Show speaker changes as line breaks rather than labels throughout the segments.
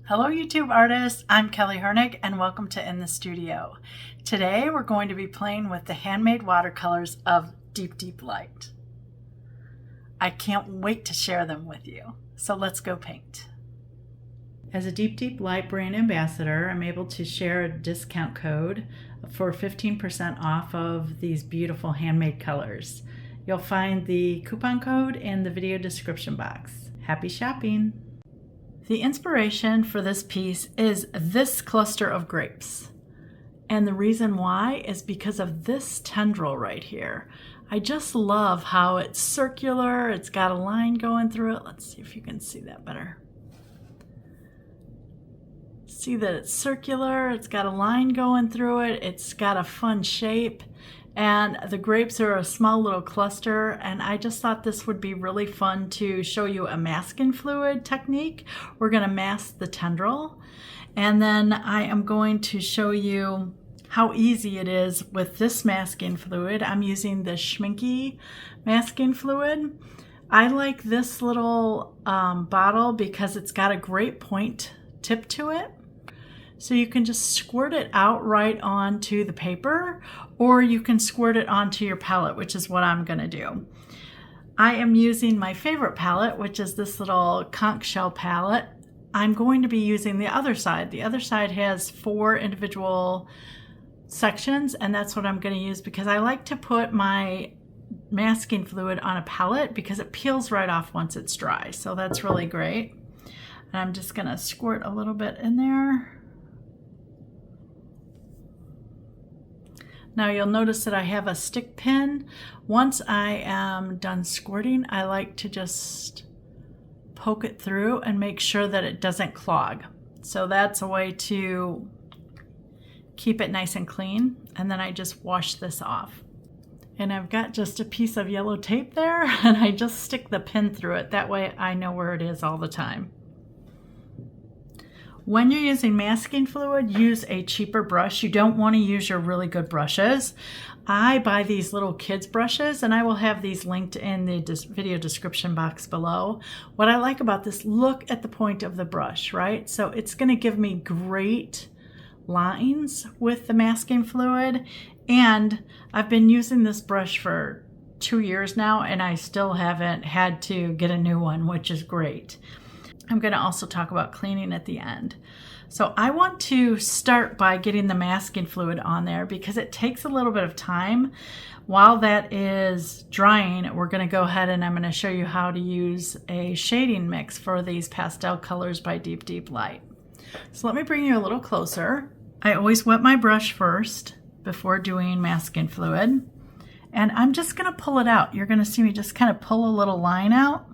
Hello YouTube artists, I'm Kelly Hernig and welcome to In the Studio. Today we're going to be playing with the handmade watercolors of Deep Deep Light. I can't wait to share them with you, so let's go paint. As a Deep Deep Light brand ambassador, I'm able to share a discount code for 15% off of these beautiful handmade colors. You'll find the coupon code in the video description box. Happy shopping! The inspiration for this piece is this cluster of grapes. And the reason why is because of this tendril right here. I just love how it's circular, it's got a line going through it. Let's see if you can see that better. See that it's circular, it's got a line going through it, it's got a fun shape. And the grapes are a small little cluster, and I just thought this would be really fun to show you a masking fluid technique. We're going to mask the tendril, and then I am going to show you how easy it is with this masking fluid. I'm using the Schminky masking fluid. I like this little bottle because it's got a great point tip to it. So you can just squirt it out right onto the paper, or you can squirt it onto your palette, which is what I'm gonna do. I am using my favorite palette, which is this little conch shell palette. I'm going to be using the other side. The other side has 4 individual sections, and that's what I'm gonna use because I like to put my masking fluid on a palette because it peels right off once it's dry. So that's really great. And I'm just gonna squirt a little bit in there. Now you'll notice that I have a stick pin. Once I am done squirting, I like to just poke it through and make sure that it doesn't clog. So that's a way to keep it nice and clean. And then I just wash this off. And I've got just a piece of yellow tape there, and I just stick the pin through it. That way I know where it is all the time. When you're using masking fluid, use a cheaper brush. You don't want to use your really good brushes. I buy these little kids brushes, and I will have these linked in the video description box below. What I like about this, look at the point of the brush, right? So it's going to give me great lines with the masking fluid. And I've been using this brush for 2 years now, and I still haven't had to get a new one, which is great. I'm going to also talk about cleaning at the end. So I want to start by getting the masking fluid on there because it takes a little bit of time. While that is drying, we're going to go ahead and I'm going to show you how to use a shading mix for these pastel colors by Deep Deep Light. So let me bring you a little closer. I always wet my brush first before doing masking fluid. And I'm just going to pull it out. You're going to see me just kind of pull a little line out.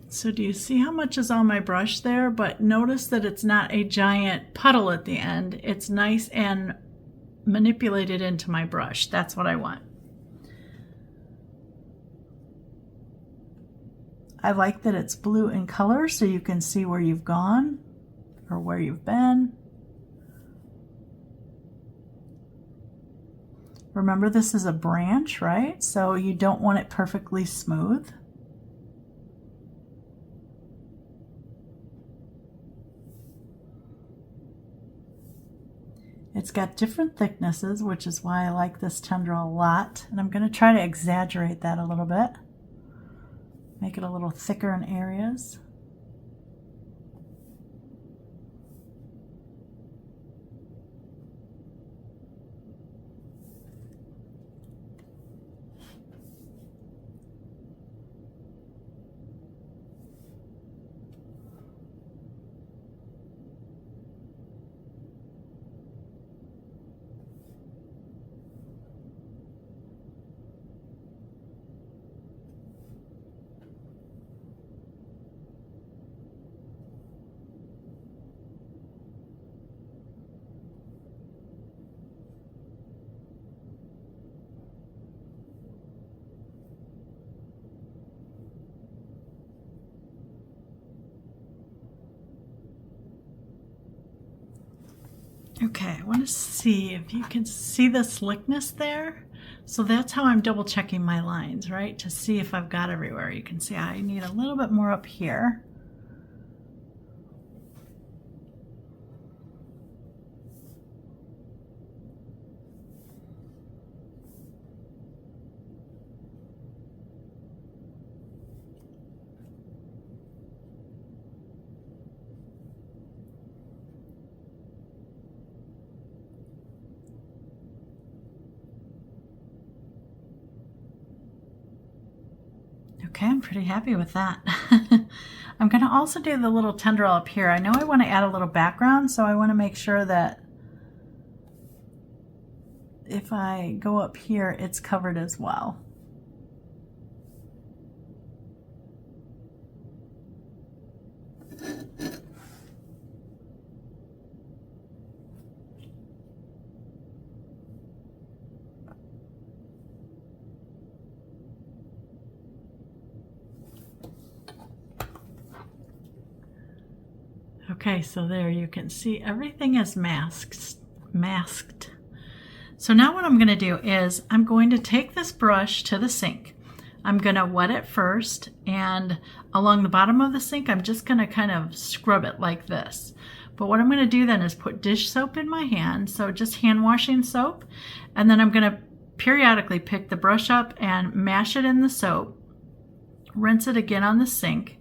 So do you see how much is on my brush there? But notice that it's not a giant puddle at the end. It's nice and manipulated into my brush. That's what I want. I like that it's blue in color so you can see where you've gone or where you've been. Remember, this is a branch, right? So you don't want it perfectly smooth. It's got different thicknesses, which is why I like this tendril a lot. And I'm going to try to exaggerate that a little bit. Make it a little thicker in areas. Okay, I want to see if you can see the slickness there. So that's how I'm double checking my lines, right? To see if I've got everywhere. You can see I need a little bit more up here. Okay, I'm pretty happy with that. I'm going to also do the little tendril up here. I know I want to add a little background, so I want to make sure that if I go up here, it's covered as well. Okay, so there you can see everything is masked. So now what I'm going to do is I'm going to take this brush to the sink. I'm going to wet it first, and along the bottom of the sink I'm just going to kind of scrub it like this. But what I'm going to do then is put dish soap in my hand, so just hand washing soap, and then I'm going to periodically pick the brush up and mash it in the soap, rinse it again on the sink,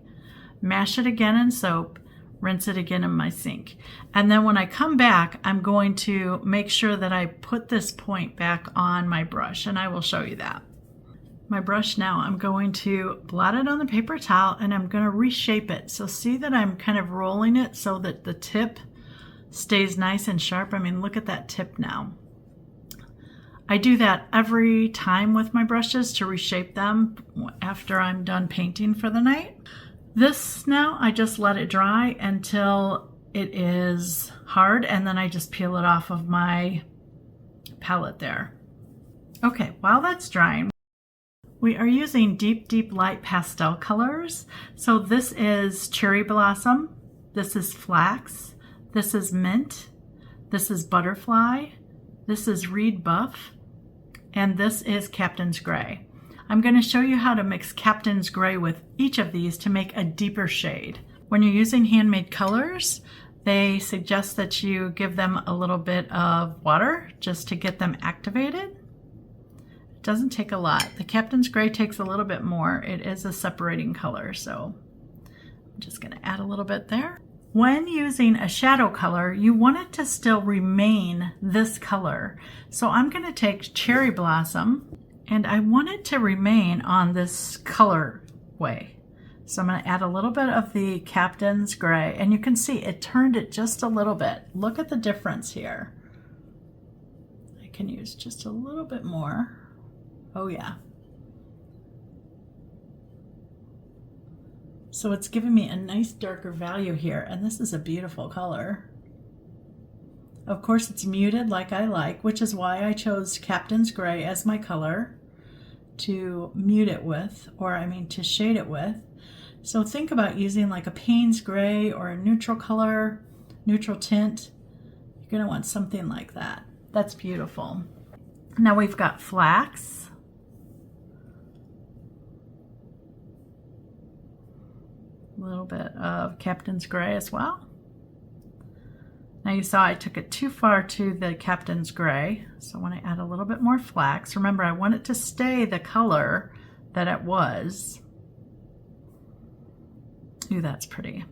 mash it again in soap, rinse it again in my sink. And then when I come back, I'm going to make sure that I put this point back on my brush, and I will show you that. My brush now, I'm going to blot it on the paper towel, and I'm going to reshape it. So see that I'm kind of rolling it so that the tip stays nice and sharp. I mean, look at that tip now. I do that every time with my brushes to reshape them after I'm done painting for the night. This now, I just let it dry until it is hard, and then I just peel it off of my palette there. Okay, while that's drying, we are using deep light pastel colors. So this is cherry blossom, this is flax, this is mint, this is butterfly, this is reed buff, and this is Captain's Gray. I'm going to show you how to mix Captain's Gray with each of these to make a deeper shade. When you're using handmade colors, they suggest that you give them a little bit of water just to get them activated. It doesn't take a lot. The Captain's Gray takes a little bit more. It is a separating color, so I'm just going to add a little bit there. When using a shadow color, you want it to still remain this color. So I'm going to take Cherry Blossom, and I want it to remain on this color way. So I'm going to add a little bit of the Captain's Gray, and you can see it turned it just a little bit. Look at the difference here. I can use just a little bit more. Oh yeah. So it's giving me a nice darker value here, and this is a beautiful color. Of course, it's muted like I like, which is why I chose Captain's Gray as my color to mute it with, or I mean to shade it with. So think about using like a Payne's Gray or a neutral color, neutral tint. You're going to want something like that. That's beautiful. Now we've got flax. A little bit of Captain's Gray as well. Now you saw I took it too far to the Captain's Gray, so I want to add a little bit more flax. Remember, I want it to stay the color that it was. Ooh, that's pretty.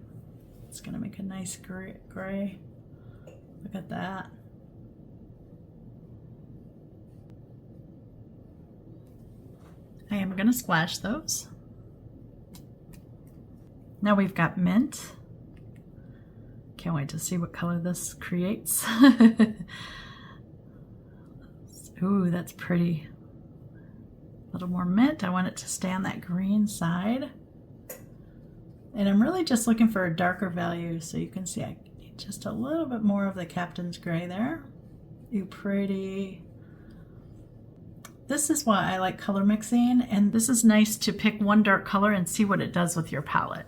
It's going to make a nice gray. Look at that. I am going to splash those. Now we've got mint. Can't wait to see what color this creates. Ooh, that's pretty. A little more mint. I want it to stay on that green side. And I'm really just looking for a darker value, so you can see I need just a little bit more of the Captain's Gray there. Ooh, pretty. This is why I like color mixing, and this is nice to pick one dark color and see what it does with your palette.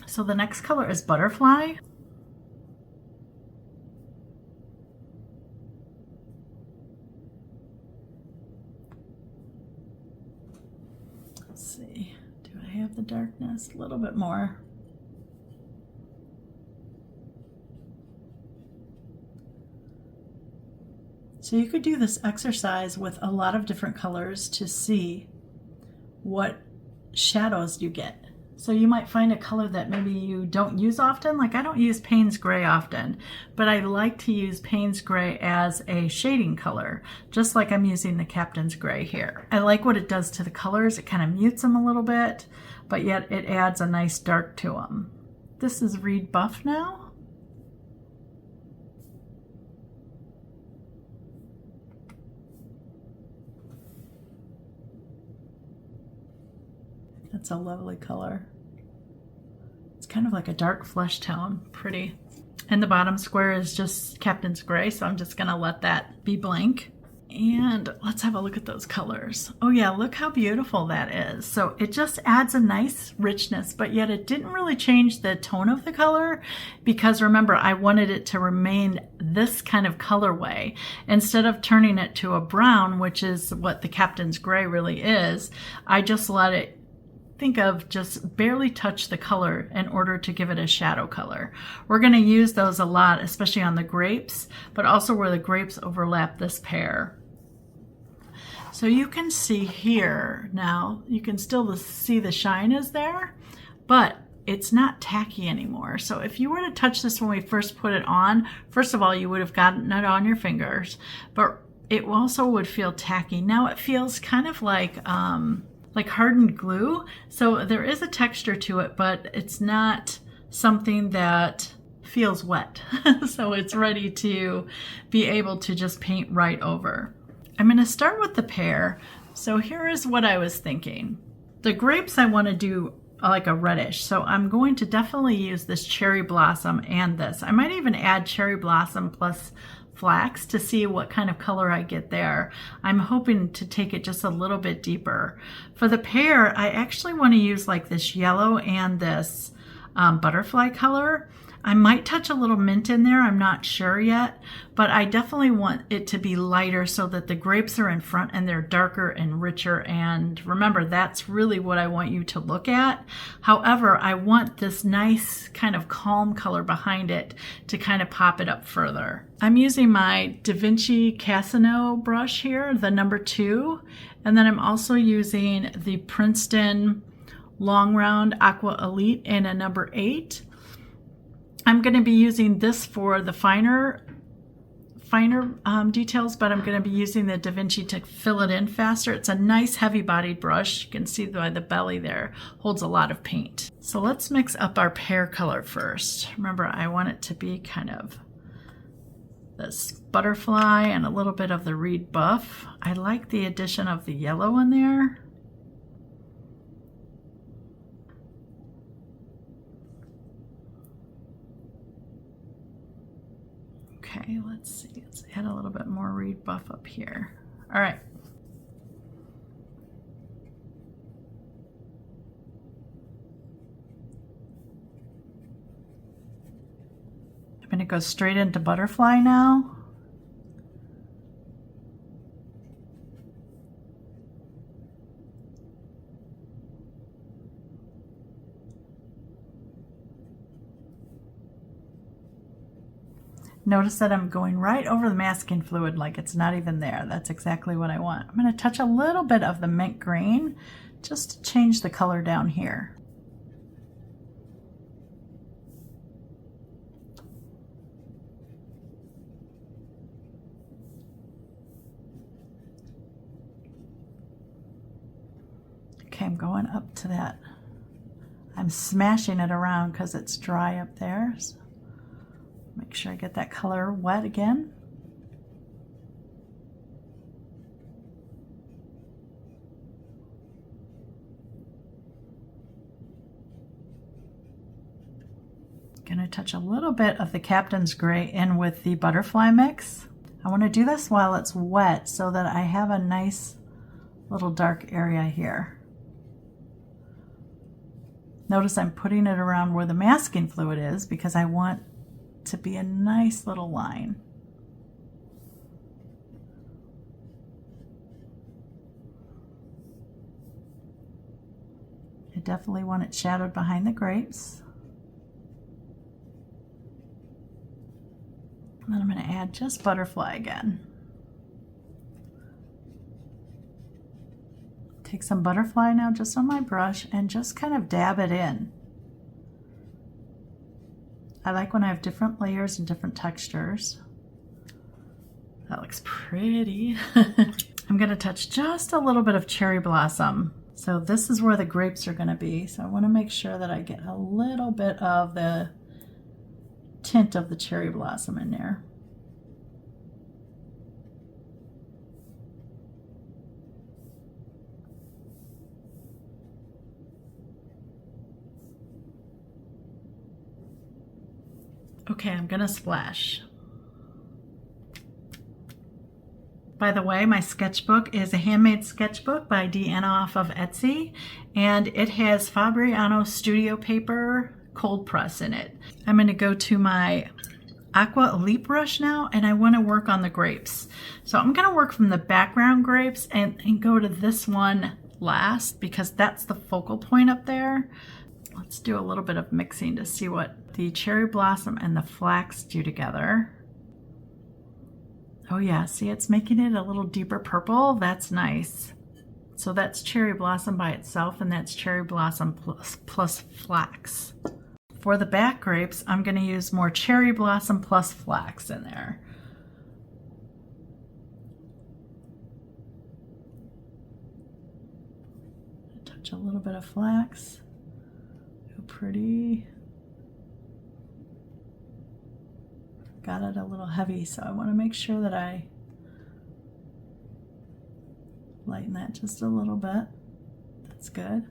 So the next color is Butterfly. Let's see, do I have the darkness? A little bit more. So you could do this exercise with a lot of different colors to see what shadows you get. So you might find a color that maybe you don't use often. Like I don't use Payne's Gray often, but I like to use Payne's Gray as a shading color, just like I'm using the Captain's Gray here. I like what it does to the colors. It kind of mutes them a little bit, but yet it adds a nice dark to them. This is Reed Buff now. That's a lovely color. It's kind of like a dark flesh tone, pretty. And the bottom square is just Captain's Gray, so I'm just gonna let that be blank. And let's have a look at those colors. Oh yeah, look how beautiful that is. So it just adds a nice richness, but yet it didn't really change the tone of the color, because remember, I wanted it to remain this kind of colorway. Instead of turning it to a brown, which is what the Captain's Gray really is, I just let it just barely touch the color in order to give it a shadow color. We're going to use those a lot, especially on the grapes, but also where the grapes overlap this pear. So you can see here now, you can still see the shine is there, but it's not tacky anymore. So if you were to touch this when we first put it on, first of all, you would have gotten it on your fingers, but it also would feel tacky. Now it feels kind of like hardened glue. So there is a texture to it, but it's not something that feels wet. So it's ready to be able to just paint right over. I'm going to start with the pear. So here is what I was thinking. The grapes I want to do like a reddish. So I'm going to definitely use this cherry blossom and this. I might even add cherry blossom plus flax to see what kind of color I get there. I'm hoping to take it just a little bit deeper. For the pear, I actually want to use like this yellow and this butterfly color. I might touch a little mint in there, I'm not sure yet, but I definitely want it to be lighter so that the grapes are in front and they're darker and richer. And remember, that's really what I want you to look at. However, I want this nice kind of calm color behind it to kind of pop it up further. I'm using my Da Vinci Casino brush here, the number 2, and then I'm also using the Princeton Long Round Aqua Elite in a number 8. I'm going to be using this for the finer details, but I'm going to be using the Da Vinci to fill it in faster. It's a nice heavy-bodied brush. You can see by the belly there, holds a lot of paint. So let's mix up our pear color first. Remember, I want it to be kind of this butterfly and a little bit of the Reed Buff. I like the addition of the yellow in there. Okay, let's see. Let's add a little bit more Reed Buff up here. All right. I'm going to go straight into butterfly now. Notice that I'm going right over the masking fluid like it's not even there. That's exactly what I want. I'm going to touch a little bit of the mint green just to change the color down here. Okay, I'm going up to that. I'm smashing it around because it's dry up there. So make sure I get that color wet again. Gonna touch a little bit of the Captain's Gray in with the butterfly mix. I want to do this while it's wet so that I have a nice little dark area here. Notice I'm putting it around where the masking fluid is because I want to be a nice little line. I definitely want it shadowed behind the grapes. And then I'm going to add just butterfly again. Take some butterfly now just on my brush and just kind of dab it in. I like when I have different layers and different textures. That looks pretty. I'm gonna touch just a little bit of cherry blossom. So this is where the grapes are gonna be. So I wanna make sure that I get a little bit of the tint of the cherry blossom in there. Okay, I'm gonna splash. By the way, my sketchbook is a handmade sketchbook by Deanna off of Etsy, and it has Fabriano Studio Paper cold press in it. I'm gonna go to my Aqua Elite brush now, and I wanna work on the grapes. So I'm gonna work from the background grapes and go to this one last because that's the focal point up there. Let's do a little bit of mixing to see what the cherry blossom and the flax do together. Oh yeah, see, it's making it a little deeper purple. That's nice. So that's cherry blossom by itself, and that's cherry blossom plus flax. For the back grapes, I'm going to use more cherry blossom plus flax in there. Touch a little bit of flax. So pretty. Got it a little heavy, so I want to make sure that I lighten that just a little bit. That's good.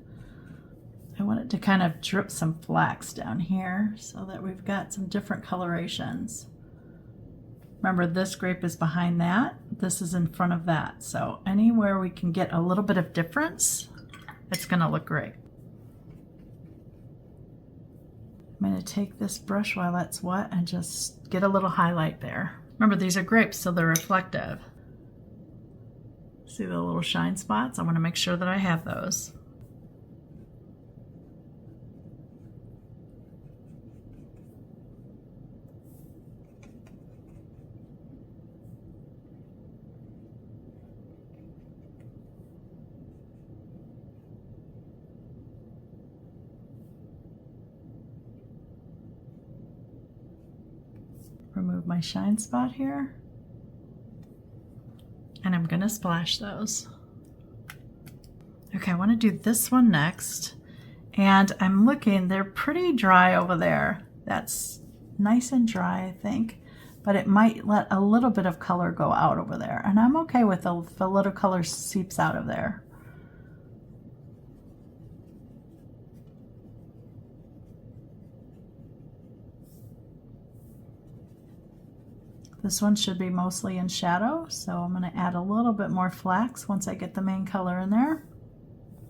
I want it to kind of drip some flax down here so that we've got some different colorations. Remember, this grape is behind that. This is in front of that. So anywhere we can get a little bit of difference, it's going to look great. I'm going to take this brush while it's wet and just get a little highlight there. Remember, these are grapes, so they're reflective. See the little shine spots? I want to make sure that I have those. Remove my shine spot here, and I'm gonna splash those. Okay, I want to do this one next, and I'm looking, they're pretty dry over there. That's nice and dry, I think, but it might let a little bit of color go out over there, and I'm okay with if a little color seeps out of there. This one should be mostly in shadow, so I'm going to add a little bit more flax once I get the main color in there.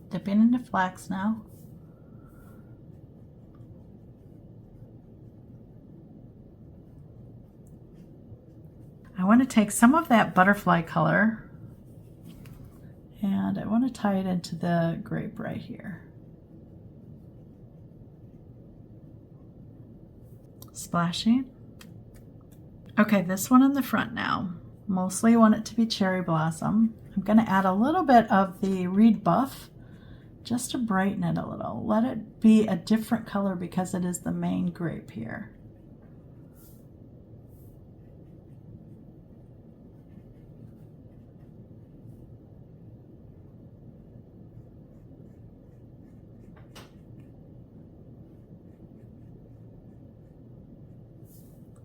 Dipping into flax now. I want to take some of that butterfly color and I want to tie it into the grape right here. Splashing. Okay, this one in the front now. Mostly want it to be cherry blossom. I'm going to add a little bit of the Reed Buff just to brighten it a little. Let it be a different color because it is the main grape here.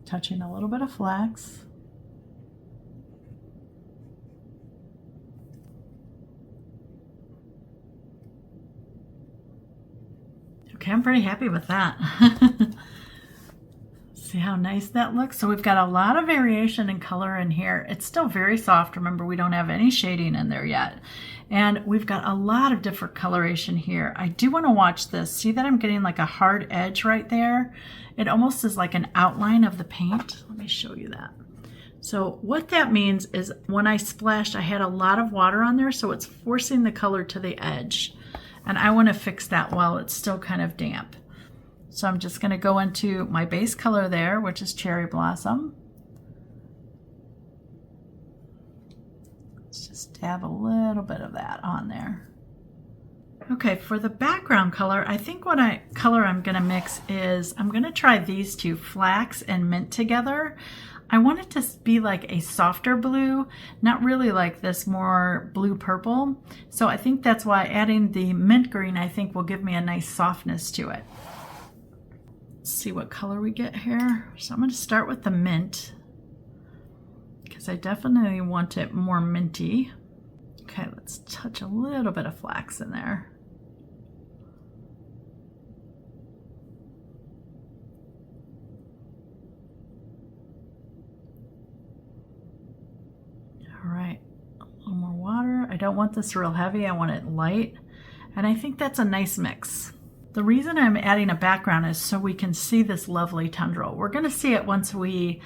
Touching a little bit of flax. Okay, I'm pretty happy with that. See how nice that looks? So we've got a lot of variation in color in here. It's still very soft. Remember, we don't have any shading in there yet. And we've got a lot of different coloration here. I do want to watch this. See that I'm getting like a hard edge right there? It almost is like an outline of the paint. Let me show you that. So what that means is when I splashed, I had a lot of water on there, so it's forcing the color to the edge. And I want to fix that while it's still kind of damp. So I'm just going to go into my base color there, which is Cherry Blossom. Let's just dab a little bit of that on there. Okay, for the background color, I think what color I'm gonna mix is, I'm gonna try these two, flax and mint together. I want it to be like a softer blue, not really like this more blue purple. So I think that's why adding the mint green, I think will give me a nice softness to it. Let's see what color we get here. So I'm gonna start with the mint because I definitely want it more minty. Okay, let's touch a little bit of flax in there. All right, a little more water. I don't want this real heavy, I want it light. And I think that's a nice mix. The reason I'm adding a background is so we can see this lovely tendril. We're gonna see it once we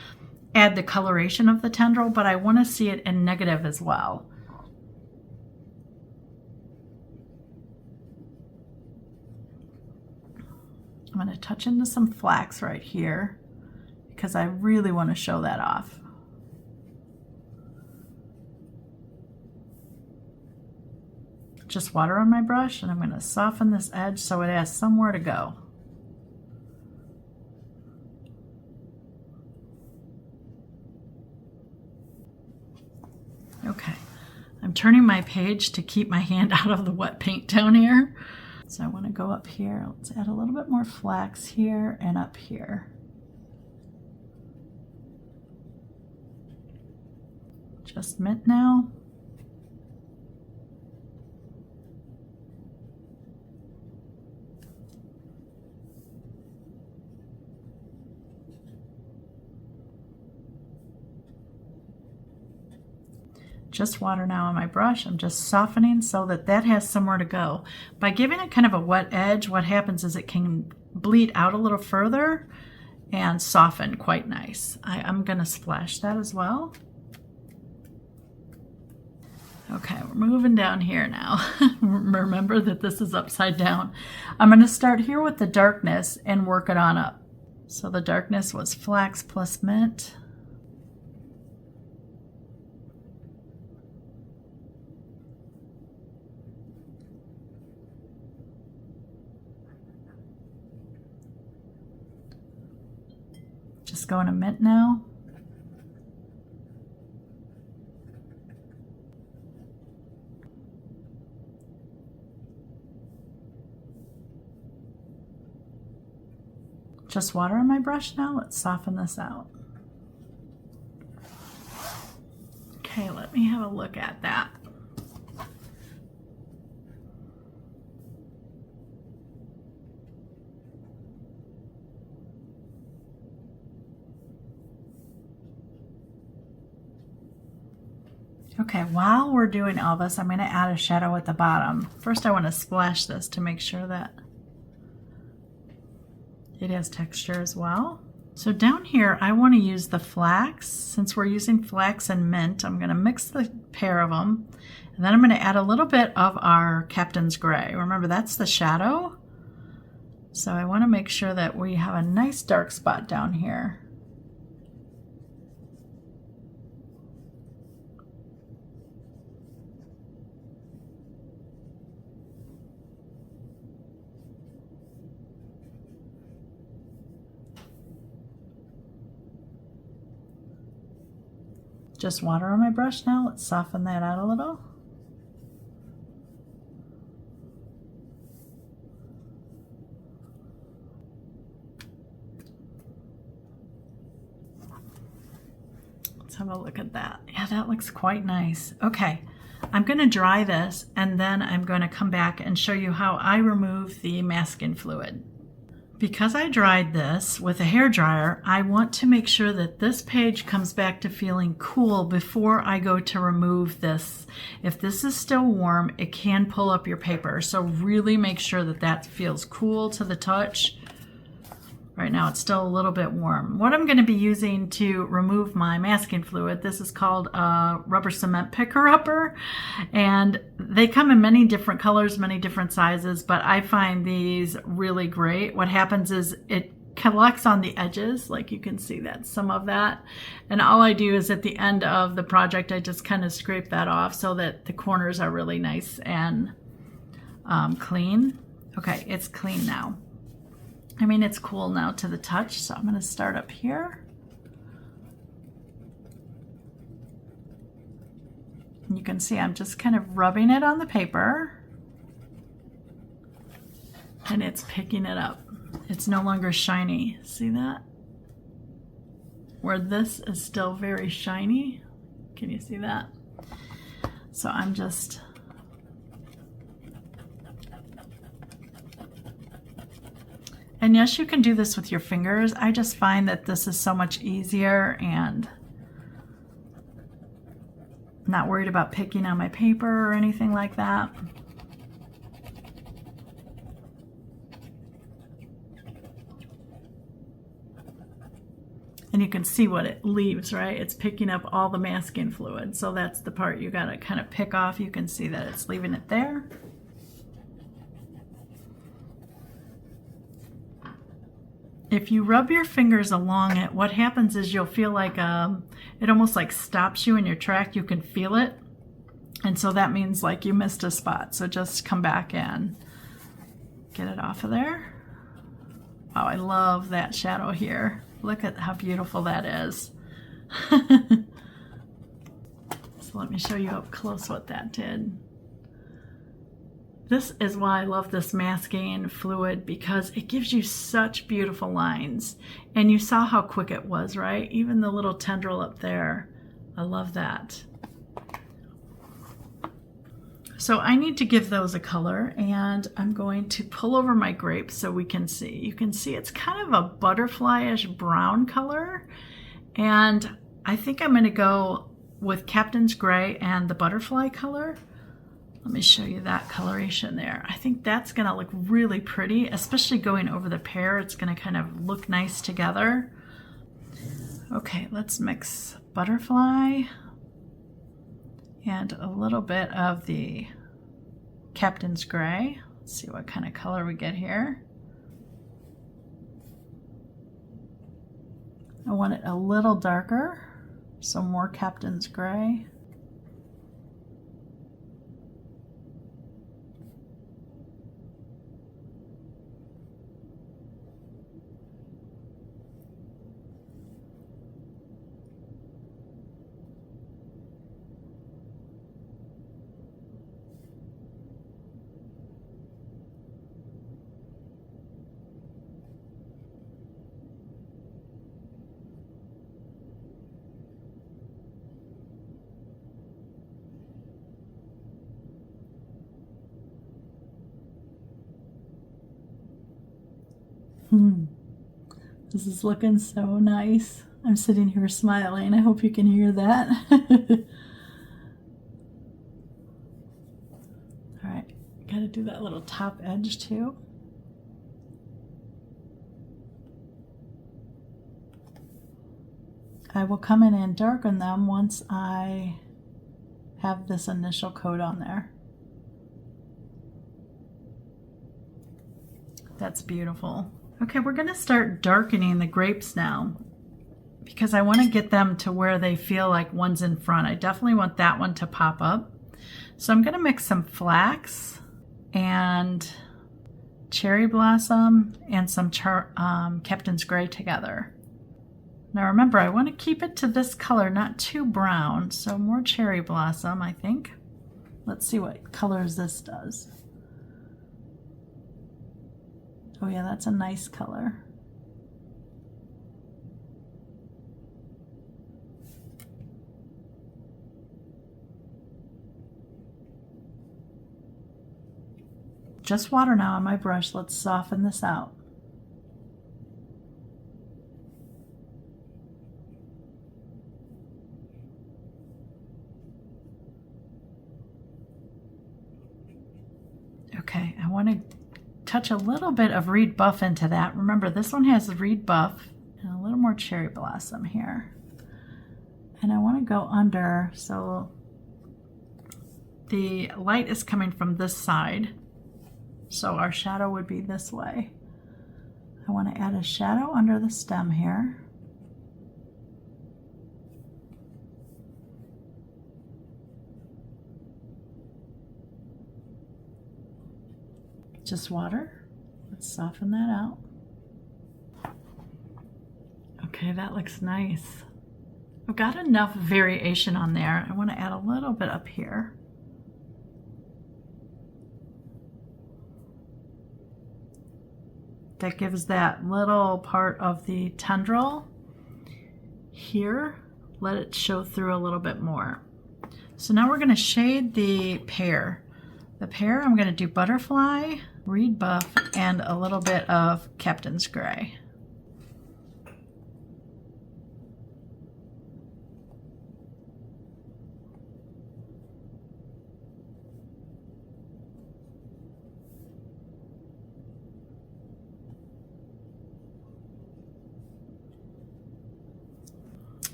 add the coloration of the tendril, but I wanna see it in negative as well. I'm gonna touch into some flax right here because I really wanna show that off. Just water on my brush, and I'm going to soften this edge so it has somewhere to go. Okay, I'm turning my page to keep my hand out of the wet paint down here. So I want to go up here. Let's add a little bit more flax here and up here. Just mint now. Just water now on my brush. I'm just softening so that that has somewhere to go. By giving it kind of a wet edge, what happens is it can bleed out a little further and soften quite nice. I'm gonna splash that as well. Okay, we're moving down here now. Remember that this is upside down. I'm gonna start here with the darkness and work it on up. So the darkness was flax plus mint. Just going to mint now. Just water on my brush now. Let's soften this out. Okay, let me have a look at that. Okay, while we're doing all this, I'm going to add a shadow at the bottom. First, I want to splash this to make sure that it has texture as well. So down here, I want to use the flax. Since we're using flax and mint, I'm going to mix the pair of them. And then I'm going to add a little bit of our Captain's Gray. Remember, that's the shadow. So I want to make sure that we have a nice dark spot down here. Just water on my brush now. Let's soften that out a little. Let's have a look at that. Yeah, that looks quite nice. Okay, I'm going to dry this and then I'm going to come back and show you how I remove the masking fluid. Because I dried this with a hairdryer, I want to make sure that this page comes back to feeling cool before I go to remove this. If this is still warm, it can pull up your paper. So really make sure that that feels cool to the touch. Right now it's still a little bit warm. What I'm going to be using to remove my masking fluid, this is called a rubber cement picker-upper, and they come in many different colors, many different sizes, but I find these really great. What happens is it collects on the edges, like you can see that, some of that, and all I do is at the end of the project I just kind of scrape that off so that the corners are really nice and clean. Okay, it's clean now. I mean, it's cool now to the touch, so I'm going to start up here. And you can see I'm just kind of rubbing it on the paper, and it's picking it up. It's no longer shiny. See that? Where this is still very shiny. Can you see that? So I'm just and yes, you can do this with your fingers. I just find that this is so much easier and I'm not worried about picking on my paper or anything like that. And you can see what it leaves, right? It's picking up all the masking fluid. So that's the part you gotta kind of pick off. You can see that it's leaving it there. If you rub your fingers along it, what happens is you'll feel like it almost like stops you in your track. You can feel it. And so that means like you missed a spot. So just come back and get it off of there. Wow, I love that shadow here. Look at how beautiful that is. So let me show you up close what that did. This is why I love this masking fluid, because it gives you such beautiful lines. And you saw how quick it was, right? Even the little tendril up there. I love that. So I need to give those a color, and I'm going to pull over my grapes so we can see. You can see it's kind of a butterfly-ish brown color. And I think I'm going to go with Captain's Gray and the butterfly color. Let me show you that coloration there. I think that's gonna look really pretty, especially going over the pear. It's gonna kind of look nice together. Okay, let's mix butterfly and a little bit of the Captain's Gray. Let's see what kind of color we get here. I want it a little darker, so more Captain's Gray. This is looking so nice. I'm sitting here smiling. I hope you can hear that. All right, gotta do that little top edge too. I will come in and darken them once I have this initial coat on there. That's beautiful. Okay, we're gonna start darkening the grapes now because I wanna get them to where they feel like one's in front. I definitely want that one to pop up. So I'm gonna mix some flax and cherry blossom and some Captain's Gray together. Now remember, I wanna keep it to this color, not too brown, so more cherry blossom, I think. Let's see what colors this does. Oh yeah, that's a nice color. Just water now on my brush. Let's soften this out. Okay, I want to touch a little bit of Reed Buff into that. Remember, this one has the Reed Buff and a little more cherry blossom here. And I want to go under, so the light is coming from this side. So our shadow would be this way. I want to add a shadow under the stem here. just water. Let's soften that out. Okay, that looks nice. I've got enough variation on there. I want to add a little bit up here. That gives that little part of the tendril here, let it show through a little bit more. So now we're going to shade the pear. The pear, I'm going to do butterfly, reed buff, and a little bit of Captain's Gray.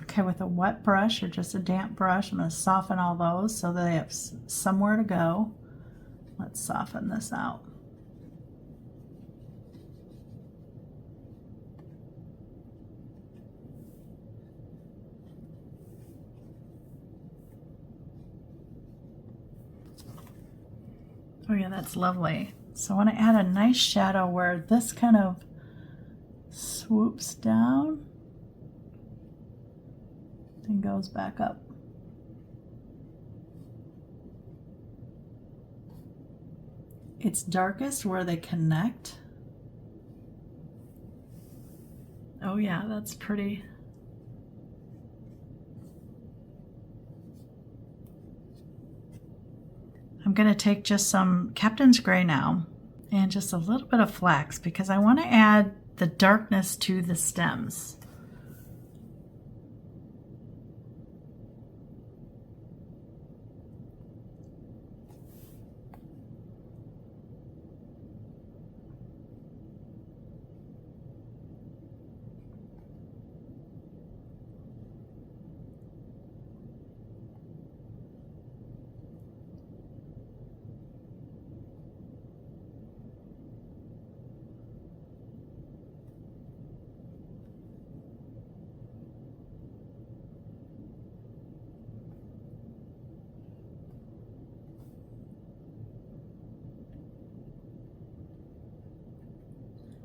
Okay, with a wet brush or just a damp brush, I'm going to soften all those so that they have somewhere to go. Let's soften this out. Oh yeah, that's lovely. So I want to add a nice shadow where this kind of swoops down and goes back up. It's darkest where they connect. Oh yeah, that's pretty. I'm going to take just some Captain's Gray now and just a little bit of flax because I want to add the darkness to the stems.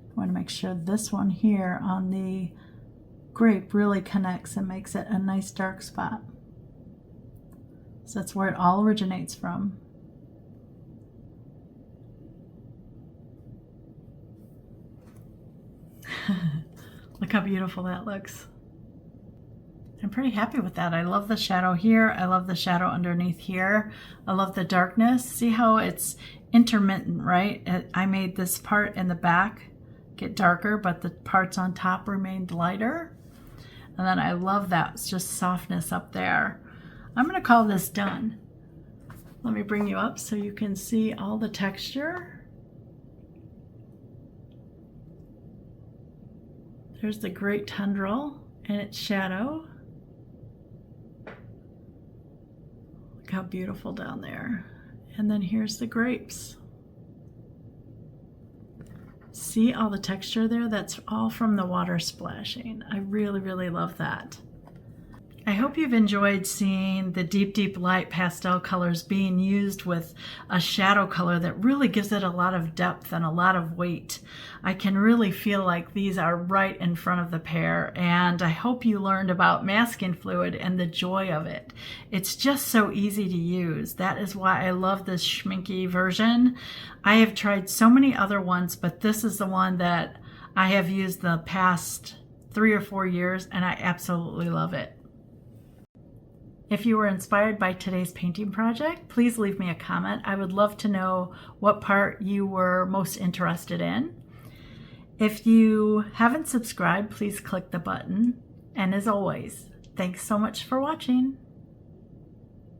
I want to make sure this one here on the grape really connects and makes it a nice dark spot. So that's where it all originates from. Look how beautiful that looks. I'm pretty happy with that. I love the shadow here. I love the shadow underneath here. I love the darkness. See how it's intermittent, right? I made this part in the back get darker, but the parts on top remained lighter. And then I love that, it's just softness up there. I'm going to call this done. Let me bring you up so you can see all the texture. There's the great tendril and its shadow. Look how beautiful down there. And then here's the grapes. See all the texture there? That's all from the water splashing. I really, really love that. I hope you've enjoyed seeing the deep, deep light pastel colors being used with a shadow color that really gives it a lot of depth and a lot of weight. I can really feel like these are right in front of the pear, and I hope you learned about masking fluid and the joy of it. It's just so easy to use. That is why I love this schminky version. I have tried so many other ones, but this is the one that I have used the past 3 or 4 years, and I absolutely love it. If you were inspired by today's painting project, please leave me a comment. I would love to know what part you were most interested in. If you haven't subscribed, please click the button. And as always, thanks so much for watching.